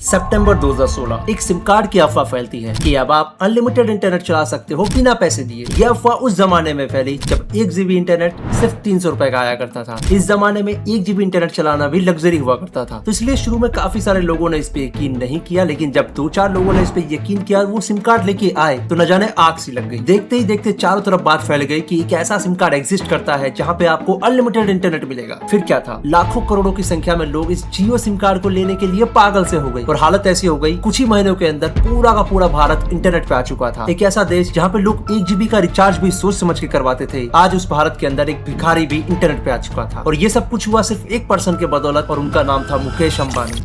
सितंबर 2016 एक SIM card की अफवाह फैलती है कि अब आप अनलिमिटेड इंटरनेट चला सकते हो बिना पैसे दिए। यह अफवाह उस जमाने में फैली जब 1 GB इंटरनेट सिर्फ 300 रुपए का आया करता था। इस जमाने में 1 GB इंटरनेट चलाना भी लग्जरी हुआ करता था, तो इसलिए शुरू में काफी सारे लोगों ने इस पे यकीन नहीं किया। लेकिन जब 2-4 लोगों ने इस पे यकीन किया, वो सिम कार्ड लेके आए तो न जाने आग सी लग गई। देखते ही देखते चारों तरफ बात फैल गई कि एक ऐसा सिम कार्ड एग्जिस्ट करता है जहाँ पे आपको अनलिमिटेड इंटरनेट मिलेगा। फिर क्या था, लाखों करोड़ों की संख्या में लोग इस जियो सिम कार्ड को लेने के लिए पागल से हो गए और हालत ऐसी हो गई, कुछ ही महीनों के अंदर पूरा का पूरा भारत इंटरनेट पे आ चुका था। एक ऐसा देश जहाँ पे लोग 1 GB का रिचार्ज भी सोच समझ के करवाते थे, आज उस भारत के अंदर एक भिखारी भी इंटरनेट पे आ चुका था। और ये सब कुछ हुआ सिर्फ एक पर्सन के बदौलत, और उनका नाम था मुकेश अंबानी।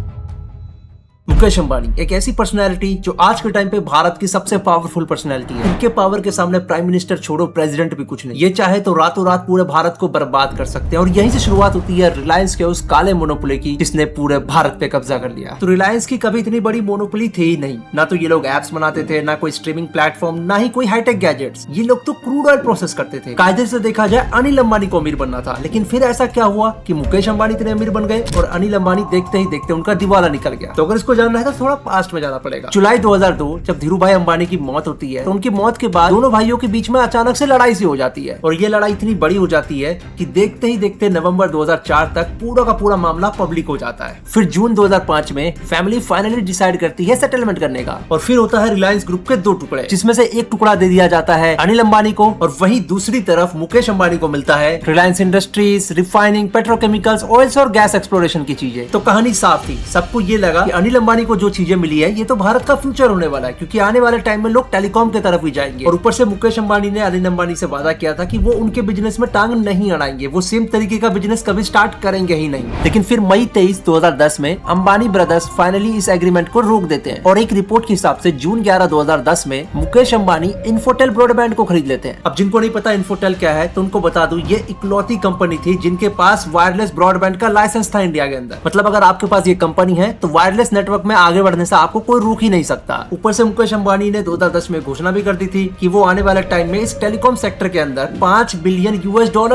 मुकेश अंबानी एक ऐसी पर्सनैलिटी जो आज के टाइम पे भारत की सबसे पावरफुल पर्सनैलिटी है। इनके पावर के सामने प्राइम मिनिस्टर छोड़ो, प्रेसिडेंट भी कुछ नहीं। ये चाहे तो रातों रात पूरे भारत को बर्बाद कर सकते हैं। और यहीं से शुरुआत होती है रिलायंस के उस काले मोनोपोली की, जिसने पूरे भारत पे कब्जा कर लिया। तो रिलायंस की कभी इतनी बड़ी मोनोपोली थी ही नहीं। ना तो ये लोग एप्स बनाते थे, ना कोई स्ट्रीमिंग प्लेटफॉर्म, ना ही कोई हाईटेक गैजेट्स। ये लोग तो क्रूड ऑयल प्रोसेस करते थे। कायदे से देखा जाए अनिल अंबानी को अमीर बनना था, लेकिन फिर ऐसा क्या हुआ कि मुकेश अंबानी इतने अमीर बन गए और अनिल अंबानी देखते ही देखते उनका दिवाला निकल गया। तो अगर इसको जानना है तो थोड़ा पास्ट में जाना पड़ेगा। जुलाई 2002 जब धीरूभाई अंबानी की मौत होती है, तो उनकी मौत के बाद दोनों भाइयों के बीच में अचानक से लड़ाई सी हो जाती है। और ये लड़ाई इतनी बड़ी हो जाती है कि देखते ही देखते नवंबर 2004 तक पूरा का पूरा मामला पब्लिक हो जाता है। फिर जून 2005 में फैमिली फाइनली डिसाइड करती है सेटलमेंट करने का, और फिर होता है रिलायंस ग्रुप के 2 टुकड़े, जिसमें से एक टुकड़ा दे दिया जाता है अनिल अंबानी को, और वहीं दूसरी तरफ मुकेश अंबानी को मिलता है Reliance industries, refining, petrochemicals, oils और गैस एक्सप्लोरेशन की चीजें। तो कहानी साफ थी, सबको ये लगा कि अनिल अंबानी को जो चीजें मिली है ये तो भारत का फ्यूचर होने वाला है, क्योंकि आने वाले टाइम में लोग टेलीकॉम की तरफ ही जाएंगे। और ऊपर से मुकेश अंबानी ने अनिल अंबानी से वादा किया था कि वो उनके बिजनेस में टांग नहीं अड़ाएंगे, वो सेम तरीके का बिजनेस कभी स्टार्ट करेंगे ही नहीं। लेकिन फिर मई 23, 2010 में अंबानी ब्रदर्स फाइनली इस एग्रीमेंट को रोक देते हैं, और एक रिपोर्ट के हिसाब से जून 11, 2010 में मुकेश अंबानी इन्फोटेल ब्रॉडबैंड को खरीद लेते हैं। अब जिनको नहीं पता इन्फोटेल क्या है, तो उनको बता दूं, ये इकलौती कंपनी थी जिनके पास वायरलेस ब्रॉडबैंड का लाइसेंस था इंडिया के अंदर। मतलब अगर आपके पास ये कंपनी है तो वायरलेस नेटवर्क में आगे बढ़ने से आपको कोई रोक ही नहीं सकता। ऊपर से मुकेश अंबानी ने 2010 में घोषणा भी कर दी थी कि वो आने वाले टाइम में इस टेलीकॉम सेक्टर के अंदर $5 बिलियन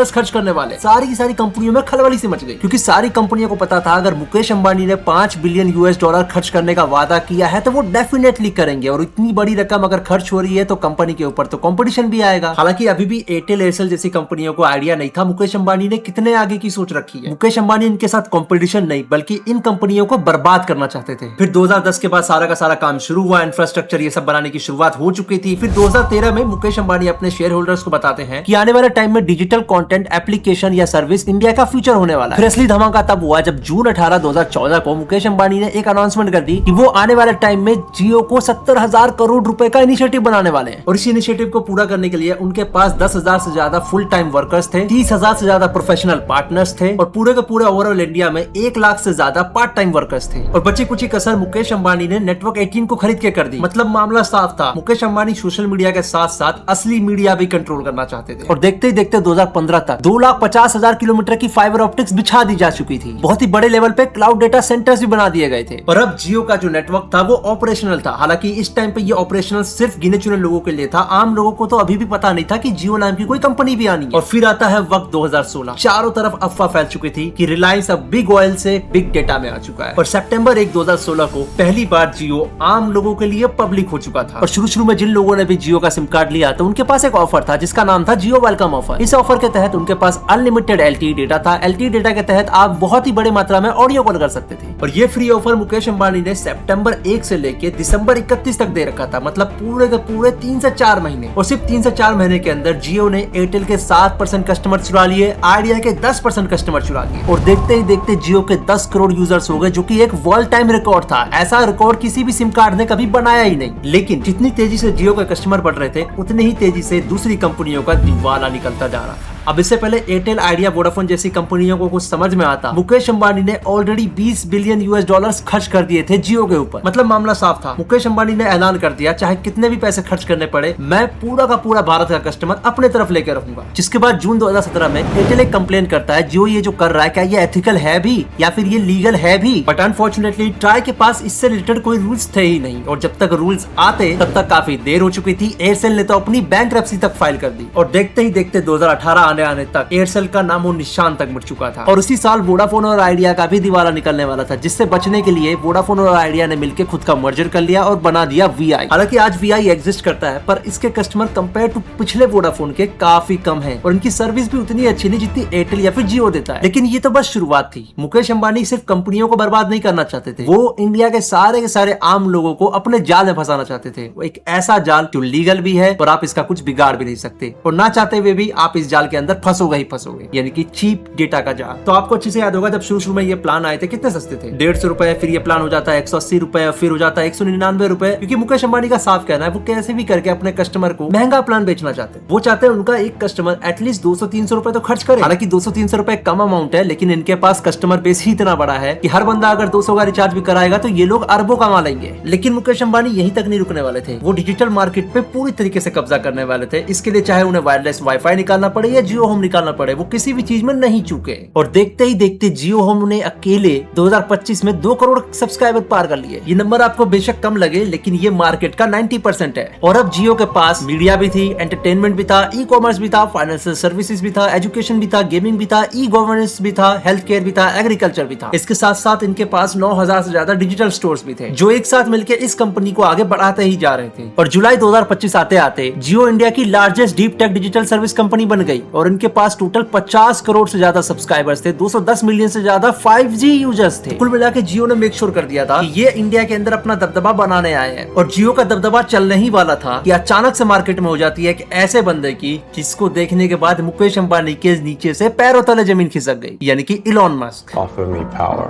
खर्च करने वाले। सारी की सारी कंपनियों में खलबली सी मच गई, क्योंकि सारी कंपनियों को पता था अगर मुकेश अंबानी ने $5 बिलियन खर्च करने का वादा किया है तो वो डेफिनेटली करेंगे, और इतनी बड़ी रकम अगर खर्च हो रही है तो कंपनी के ऊपर तो कंपटीशन भी आएगा। हालांकि अभी भी एयरटेल, एयरसेल जैसी कंपनियों को आइडिया नहीं था मुकेश अंबानी ने कितने आगे की सोच रखी है। मुकेश अंबानी इनके साथ कंपटीशन नहीं बल्कि इन कंपनियों को बर्बाद करना चाहते थे। फिर 2010 के बाद सारा का सारा काम शुरू हुआ, इंफ्रास्ट्रक्चर ये सब बनाने की शुरुआत हो चुकी थी। फिर 2013 में मुकेश अंबानी अपने शेयर होल्डर्स को बताते हैं कि आने वाले टाइम में डिजिटल कंटेंट एप्लीकेशन या सर्विस इंडिया का फ्यूचर होने वाला है। फिर असली धमाका तब हुआ जब जून 18, 2014 को मुकेश अंबानी ने एक अनाउंसमेंट कर दी कि वो आने वाले टाइम में जियो को 70,000 करोड़ रुपए का इनिशिएटिव बनाने वाले हैं। और इस इनिशिएटिव को पूरा करने के लिए उनके पास 10,000 से ज्यादा फुल टाइम वर्कर्स थे, 30,000 से ज्यादा प्रोफेशनल पार्टनर्स थे, और पूरे के पूरे ओवरऑल इंडिया में 1 लाख से ज्यादा पार्ट टाइम वर्कर्स थे। और बची कुछ कसर मुकेश अंबानी ने नेटवर्क 18 को खरीद के कर दी। मतलब मामला साफ था, मुकेश अंबानी सोशल मीडिया के साथ साथ असली मीडिया भी कंट्रोल करना चाहते थे। और देखते ही देखते 2015 तक 2,50,000 किलोमीटर की फाइबर ऑप्टिक्स बिछा दी जा चुकी थी। बहुत ही बड़े लेवल पे क्लाउड डेटा सेंटर्स भी बना दिए गए थे। और अब जियो का जो नेटवर्क था वो ऑपरेशनल था। हालांकि इस टाइम पे ये ऑपरेशनल सिर्फ गिने चुने लोगों के लिए था, आम लोगों को तो अभी भी पता नहीं था कि जियो नाम की कोई कंपनी भी आनी है। और फिर आता है वक्त 2016। चारों तरफ अफवाह फैल चुकी थी कि रिलायंस अब बिग ऑयल से बिग डेटा में आ चुका है। और सितंबर 1, 2016 को पहली बार जियो आम लोगों के लिए पब्लिक हो चुका था। और शुरू में जिन लोगों ने भी जियो का सिम कार्ड लिया तो उनके पास एक ऑफर था जिसका नाम था जियो वेलकम ऑफर। इस ऑफर के तहत उनके पास अनलिमिटेड LTE डेटा था। LTE डेटा के तहत आप बहुत ही बड़े मात्रा में ऑडियो कॉल कर सकते थे। और ये फ्री ऑफर मुकेश अंबानी ने सितंबर 1 से लेके दिसंबर 31 तक दे रखा था। मतलब पूरे के पूरे 3 से 4 महीने। और सिर्फ 3 से 4 महीने के अंदर जियो ने एयरटेल के 7% कस्टमर चुरा लिए, आइडिया के 10% कस्टमर चुरा लिए, और देखते ही देखते जियो के 10 करोड़ यूजर्स हो गए, जो कि एक वर्ल्ड टाइम रिकॉर्ड था। ऐसा रिकॉर्ड किसी भी सिम कार्ड ने कभी बनाया ही नहीं। लेकिन जितनी तेजी से जियो के कस्टमर बढ़ रहे थे, उतनी ही तेजी से दूसरी कंपनियों का दिवाला निकलता जा रहा था। अब इससे पहले एयरटेल, आइडिया, वोडाफोन जैसी कंपनियों को कुछ समझ में आता, मुकेश अंबानी ने ऑलरेडी $20 बिलियन खर्च कर दिए थे जियो के ऊपर। मतलब मामला साफ था, मुकेश अंबानी ने ऐलान कर दिया चाहे कितने भी पैसे खर्च करने पड़े, मैं पूरा का पूरा भारत का कस्टमर अपने तरफ लेकर रहूंगा। जिसके बाद जून 2017 में एयरटेल एक कंप्लेन करता है जियो ये जो कर रहा है क्या ये एथिकल है भी या फिर ये लीगल है भी। बट अनफॉर्चुनेटली ट्राई के पास इससे रिलेटेड कोई रूल्स थे ही नहीं, और जब तक रूल्स आते तब तक काफी देर हो चुकी थी। एयरसेल ने तो अपनी बैंकरप्सी तक फाइल कर दी। और देखते ही देखते 2018 आने आने तक एयरसेल का नामो निशान तक मिट चुका था और उसी साल वोडाफोन और आइडिया का भी दिवाला निकलने वाला था, जिससे बचने के लिए वोडाफोन और आइडिया ने मिलकर खुद का मर्जर कर लिया और बना दिया वीआई। हालांकि आज वीआई एग्जिस्ट करता है पर इसके कस्टमर कंपेयर टू पिछले वोडाफोन के काफी कम है और इनकी सर्विस भी उतनी अच्छी नहीं जितनी एयरटेल या फिर जियो देता है। लेकिन ये तो बस शुरुआत थी। मुकेश अंबानी सिर्फ कंपनियों को बर्बाद नहीं करना चाहते थे, वो इंडिया के सारे आम लोगों को अपने जाल में फंसाना चाहते थे। वो एक ऐसा जाल जो लीगल भी है और आप इसका कुछ बिगाड़ भी नहीं सकते और ना चाहते हुए भी आप इस जाल के अंदर फंसोगे ही फंसोगे, यानी कि चीप डेटा का जाल। तो आपको अच्छे से याद होगा जब शुरू में ये प्लान आए थे कितने सस्ते थे, 150 रुपए, फिर ये प्लान हो जाता है 180 रुपए, फिर हो जाता है 199 रुपए, क्योंकि मुकेश अंबानी का साफ कहना है वो कैसे भी करके अपने कस्टमर को महंगा प्लान बेचना चाहते हैं। वो चाहते हैं उनका एक कस्टमर एटलीस्ट 200-300 रुपए तो खर्च करे। हालांकि 200-300 रुपए कम अमाउंट है, लेकिन इनके पास कस्टमर बेस ही इतना बड़ा है कि हर बंदा अगर 200 का रिचार्ज भी कराएगा तो ये लोग अरबों कमा लेंगे। लेकिन मुकेश अंबानी यहीं तक नहीं रुकने वाले थे, वो डिजिटल मार्केट पे पूरी तरीके से कब्जा करने वाले थे। इसके लिए चाहे उन्हें वायरलेस वाईफाई निकालना पड़े या जियो होम निकालना पड़े, वो किसी भी चीज में नहीं चूके। और देखते ही देखते जियो होम ने अकेले 2025 में 2 करोड़ सब्सक्राइबर पार कर लिए। ये नंबर आपको बेशक कम लगे, लेकिन ये मार्केट का 90% है। और अब जियो के पास मीडिया भी थी, एंटरटेनमेंट भी था, ई कॉमर्स भी था, फाइनेंशियल सर्विसेज भी था, एजुकेशन भी था, गेमिंग भी था, ई गवर्नेंस भी था, हेल्थ केयर भी था, एग्रीकल्चर भी था। इसके साथ साथ इनके पास 9000 से ज्यादा डिजिटल स्टोर्स भी थे, जो एक साथ मिलकर इस कंपनी को आगे बढ़ाते ही जा रहे थे। और जुलाई 2025 आते आते जियो इंडिया की largest deep tech digital service company बन गई और इनके पास टोटल 50 करोड़ से ज्यादा सब्सक्राइबर्स थे, 210 मिलियन से ज्यादा 5G यूजर्स थे। कुल मिलाकर जियो ने मेक श्योर कर दिया था कि ये इंडिया के अंदर अपना दबदबा बनाने आए हैं। और जियो का दबदबा चलने ही वाला था कि अचानक से मार्केट में हो जाती है कि ऐसे बंदे की जिसको देखने के बाद मुकेश अंबानी के नीचे से पैरों तले जमीन खिसक गई, यानी कि Elon Musk. Offer me power.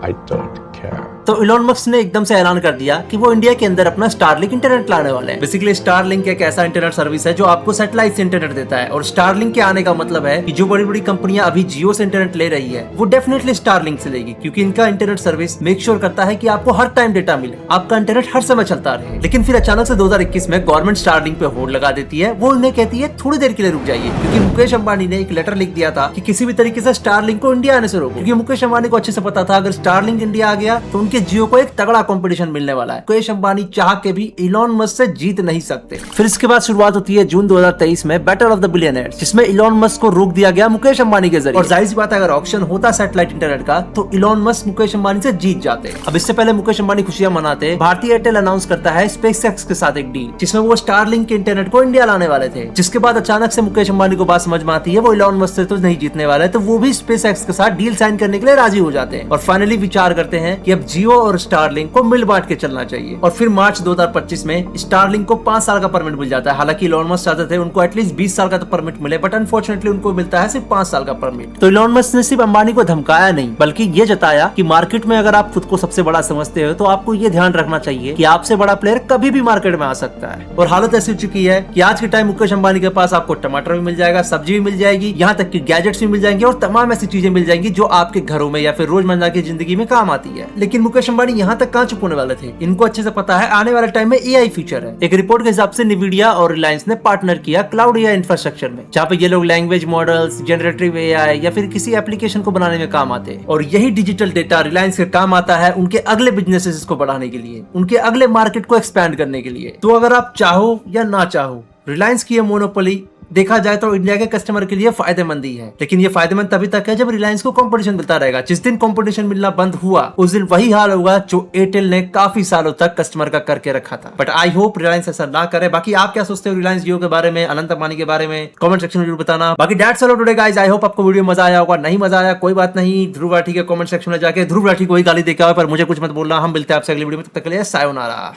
I don't care. तो इलॉन मस्क ने एकदम से ऐलान कर दिया कि वो इंडिया के अंदर अपना स्टारलिंक इंटरनेट लाने वाले हैं। बेसिकली स्टारलिंक एक ऐसा इंटरनेट सर्विस है जो आपको सैटेलाइट से इंटरनेट देता है। और स्टारलिंक के आने का मतलब है कि जो बड़ी बड़ी कंपनियां अभी जियो से इंटरनेट ले रही है वो डेफिनेटली स्टारलिंक से लेगी, क्योंकि इनका इंटरनेट सर्विस मेक श्योर करता है कि आपको हर टाइम डेटा मिले, आपका इंटरनेट हर समय चलता रहे। लेकिन फिर अचानक से 2021 में गवर्नमेंट स्टारलिंक पे होल्ड लगा देती है। वो इन्हें कहती है थोड़ी देर के लिए रुक जाइए, क्योंकि मुकेश अंबानी ने एक लेटर लिख दिया था कि किसी भी तरीके से स्टारलिंक को इंडिया आने से रोको, क्योंकि मुकेश अंबानी को अच्छे से पता था अगर स्टारलिंक इंडिया आ गया तो उनके जियो को एक तगड़ा कंपटीशन मिलने वाला है। मुकेश अंबानी चाह के भी इलॉन मस्क से जीत नहीं सकते। फिर इसके बाद शुरुआत होती है जून 2023 में बैटल ऑफ द बिलियनर्स, जिसमें इलॉन मस्क को रोक दिया गया मुकेश अंबानी के जरिए। और जाहिर सी बात है अगर ऑक्शन होता सैटेलाइट इंटरनेट का तो इलॉन मस्क मुकेश अंबानी से जीत जाते। अब इससे पहले मुकेश अंबानी खुशियां मनाते, भारतीय एयरटेल अनाउंस करता है स्पेसएक्स के साथ एक डील जिसमें वो स्टारलिंक के इंटरनेट को इंडिया लाने वाले थे। जिसके बाद अचानक से मुकेश अंबानी को बात समझ में आती है वो इलॉन मस्क से तो नहीं जीतने वाले, तो वो भी स्पेसएक्स के साथ डील साइन करने के लिए राजी हो जाते हैं और फाइनली विचार करते हैं कि अब जियो और स्टारलिंक को मिल बांट के चलना चाहिए। और फिर मार्च 2025 में स्टारलिंक को 5 साल का परमिट मिल जाता है। हालांकि इलॉन मस्क चाहते थे उनको एटलीस्ट 20 साल का तो परमिट मिले, बट अनफॉर्चुनेटली उनको मिलता है सिर्फ 5 साल का परमिट। तो इलॉन मस्क ने सिर्फ अंबानी को धमकाया नहीं, बल्कि ये जताया कि मार्केट में अगर आप खुद को सबसे बड़ा समझते हो तो आपको ये ध्यान रखना चाहिए कि आपसे बड़ा प्लेयर कभी भी मार्केट में आ सकता है। और हालत ऐसी हो चुकी है कि आज के टाइम मुकेश अंबानी के पास आपको टमाटर भी मिल जाएगा, सब्जी भी मिल जाएगी, यहाँ तक कि गैजेट्स भी मिल जाएंगे और तमाम ऐसी चीजें मिल जाएंगी जो आपके घरों में या फिर रोजमर्रा की जिंदगी में काम आती है। लेकिन मुकेश अंबानी यहाँ तक कहाँ चुप होने वाले थे, इनको अच्छे से पता है आने वाले टाइम में एआई फ्यूचर है। एक रिपोर्ट के हिसाब से निविडिया और रिलायंस ने पार्टनर किया क्लाउड एआई इंफ्रास्ट्रक्चर में, जहाँ पे ये लोग लैंग्वेज मॉडल्स, जनरेटिव एआई या फिर किसी एप्लीकेशन को बनाने में काम आते हैं। और यही डिजिटल डेटा रिलायंस के काम आता है उनके अगले बिजनेसेस को बढ़ाने के लिए, उनके अगले मार्केट को एक्सपैंड करने के लिए। तो अगर आप चाहो या ना चाहो, रिलायंस की ये मोनोपोली देखा जाए तो इंडिया के कस्टमर के लिए फायदेमंद ही है। लेकिन ये फायदेमंद तभी तक है जब रिलायंस को कंपटीशन मिलता रहेगा। जिस दिन कंपटीशन मिलना बंद हुआ उस दिन वही हाल होगा जो एयरटेल ने काफी सालों तक कस्टमर का करके रखा था। बट आई होप रिलायंस ऐसा ना करे। बाकी आप क्या सोचते हो रिलायंस जियो के बारे में, अनंत अंबानी के बारे में, कमेंट सेक्शन में जरूर बताना। बाकी that's all today guys, I hope आपको वीडियो मजा आया होगा। नहीं मजा आया कोई बात नहीं, ध्रुव राठी के कमेंट सेक्शन में जाके ध्रुव राठी को ही गाली देकर पर मुझे कुछ मत बोलना। हम मिलते हैं आपसे अगली वीडियो में, तब तक के लिए सायोनारा।